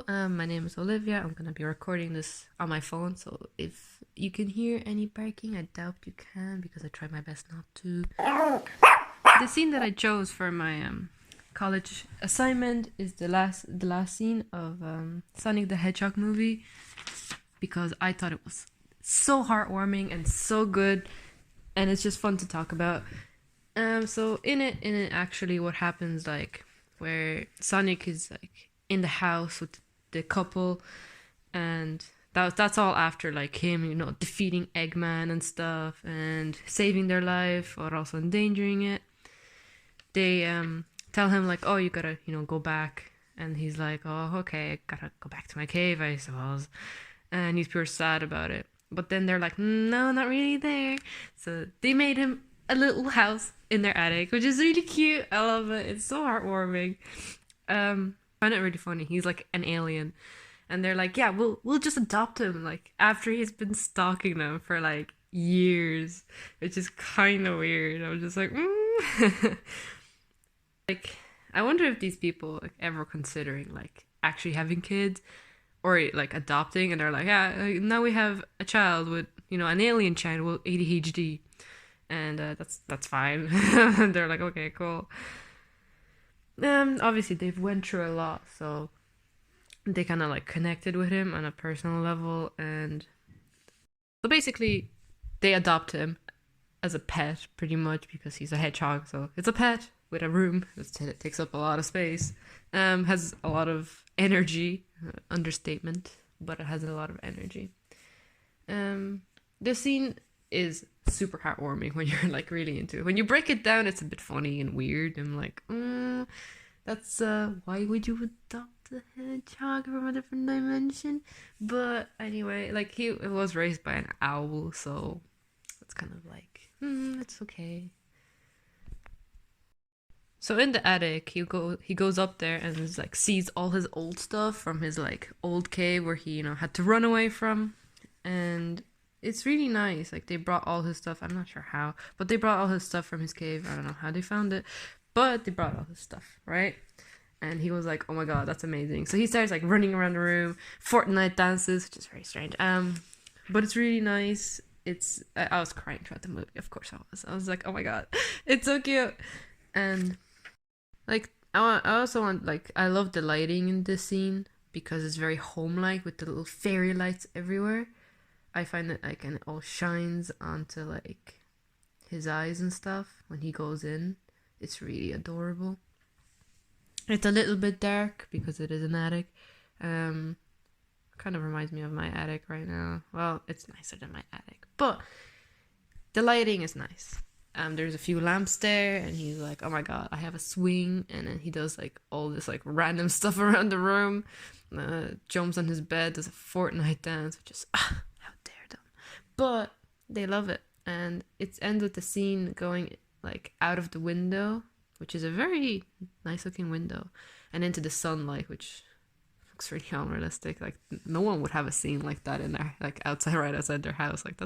Hello, my name is Olivia. I'm gonna be recording this on my phone, so if you can hear any barking, I doubt you can because I tried my best not to. The scene that I chose for my college assignment is the last scene of Sonic the Hedgehog movie because I thought it was so heartwarming and so good, and it's just fun to talk about. So in it actually, what happens like where Sonic is like in the house with the couple, and that's all after like him, defeating Eggman and stuff and saving their life or also endangering it. They tell him like, oh, you gotta go back, and he's like, oh, okay, I gotta go back to my cave, I suppose, and he's pure sad about it. But then they're like, no, not really there. So they made him a little house in their attic, which is really cute. I love it. It's so heartwarming. I find it really funny. He's like an alien, and they're like, yeah, we'll just adopt him. Like after he's been stalking them for like years, which is kind of weird. I was just like, like, I wonder if these people like ever considering like actually having kids or like adopting, and they're like, yeah, now we have a child with an alien child with ADHD, and that's fine. And they're like, okay, cool. Obviously they've went through a lot, so they kind of like connected with him on a personal level, and so basically they adopt him as a pet pretty much because he's a hedgehog. So it's a pet with a room. It takes up a lot of space. Has a lot of energy. Understatement, but it has a lot of energy. The scene is super heartwarming when you're like really into it. When you break it down, it's a bit funny and weird. I'm like, that's why would you adopt a hedgehog from a different dimension? But anyway, like he was raised by an owl, so it's kind of like, it's okay. So in the attic, he goes up there and is like sees all his old stuff from his like old cave where he had to run away from, and it's really nice. Like they brought all his stuff. I'm not sure how, but they brought all his stuff from his cave. I don't know how they found it, but they brought all his stuff, right? And he was like, "Oh my god, that's amazing!" So he starts like running around the room, Fortnite dances, which is very strange. But it's really nice. I was crying throughout the movie. Of course I was. I was like, "Oh my god, it's so cute!" And like I also want like I love the lighting in this scene because it's very home-like with the little fairy lights everywhere. I find that like and it all shines onto like his eyes and stuff when he goes in. It's really adorable. It's a little bit dark because it is an attic. Um, Kind of reminds me of my attic right now. Well, it's nicer than my attic, but the lighting is nice. There's a few lamps there, and he's like, "Oh my god, I have a swing!" And then he does like all this like random stuff around the room. Jumps on his bed, does a Fortnite dance, which is how dare them. But they love it, and it ends with the scene going like out of the window, which is a very nice looking window, and into the sunlight, which looks really unrealistic. Like no one would have a scene like that in their like outside right outside their house. Like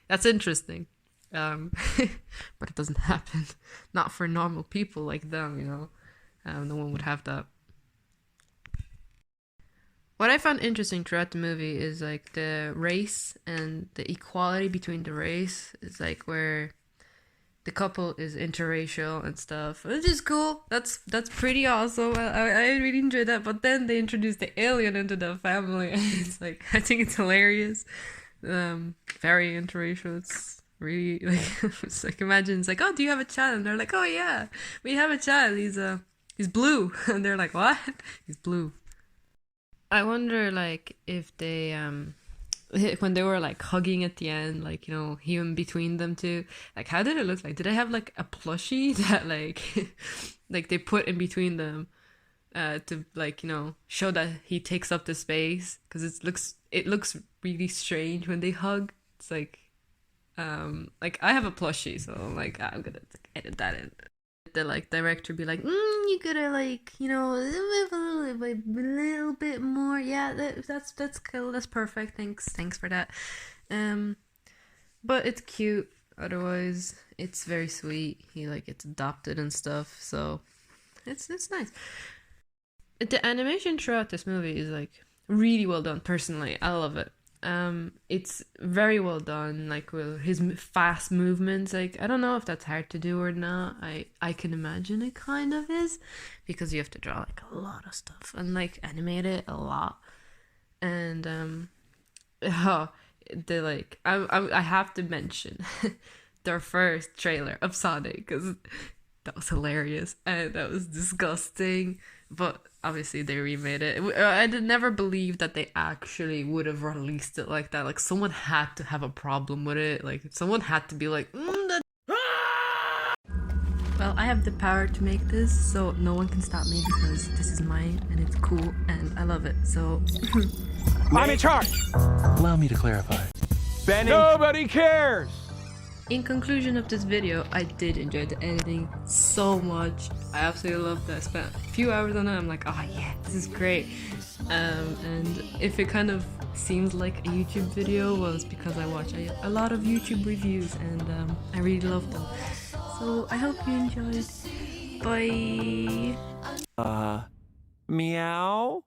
that's interesting. But it doesn't happen. Not for normal people like them. No one would have that. What I found interesting throughout the movie is like the race and the equality between the race. It's like where the couple is interracial and stuff, which is cool. That's pretty awesome. I really enjoyed that. But then they introduced the alien into the family, and it's like I think it's hilarious. Very interracial. It's really like it's like imagine it's like, oh, do you have a child? And they're like, oh yeah, we have a child. He's blue, and they're like, what? He's blue. I wonder like if they when they were like hugging at the end, like him between them two, like how did it look like? Did I have like a plushie that like like they put in between them to like show that he takes up the space because it looks really strange when they hug. It's like I have a plushie, so like I'm gonna like, edit that in. The like director be like, you gotta like move a little bit more. Yeah, that's cool. That's perfect. Thanks for that. Um, but it's cute. Otherwise, it's very sweet. He like gets adopted and stuff, so it's nice. The animation throughout this movie is like really well done. Personally, I love it. It's very well done. Like with his fast movements. Like I don't know if that's hard to do or not. I can imagine it kind of is, because you have to draw like a lot of stuff and like animate it a lot. And oh, they like I have to mention their first trailer of Sonic, because that was hilarious and that was disgusting. But obviously they remade it. I did never believe that they actually would have released it like that. Like someone had to have a problem with it. Like someone had to be like, well, I have the power to make this, so no one can stop me because this is mine and it's cool and I love it. So I'm in charge. Allow me to clarify. Benny. Nobody cares. in conclusion of this video, I did enjoy the editing so much. I absolutely loved it. I spent a few hours on it. I'm like, oh yeah, this is great. And if it kind of seems like a YouTube video, was because I watch a lot of YouTube reviews and I really love them. So I hope you enjoyed. Bye. Meow.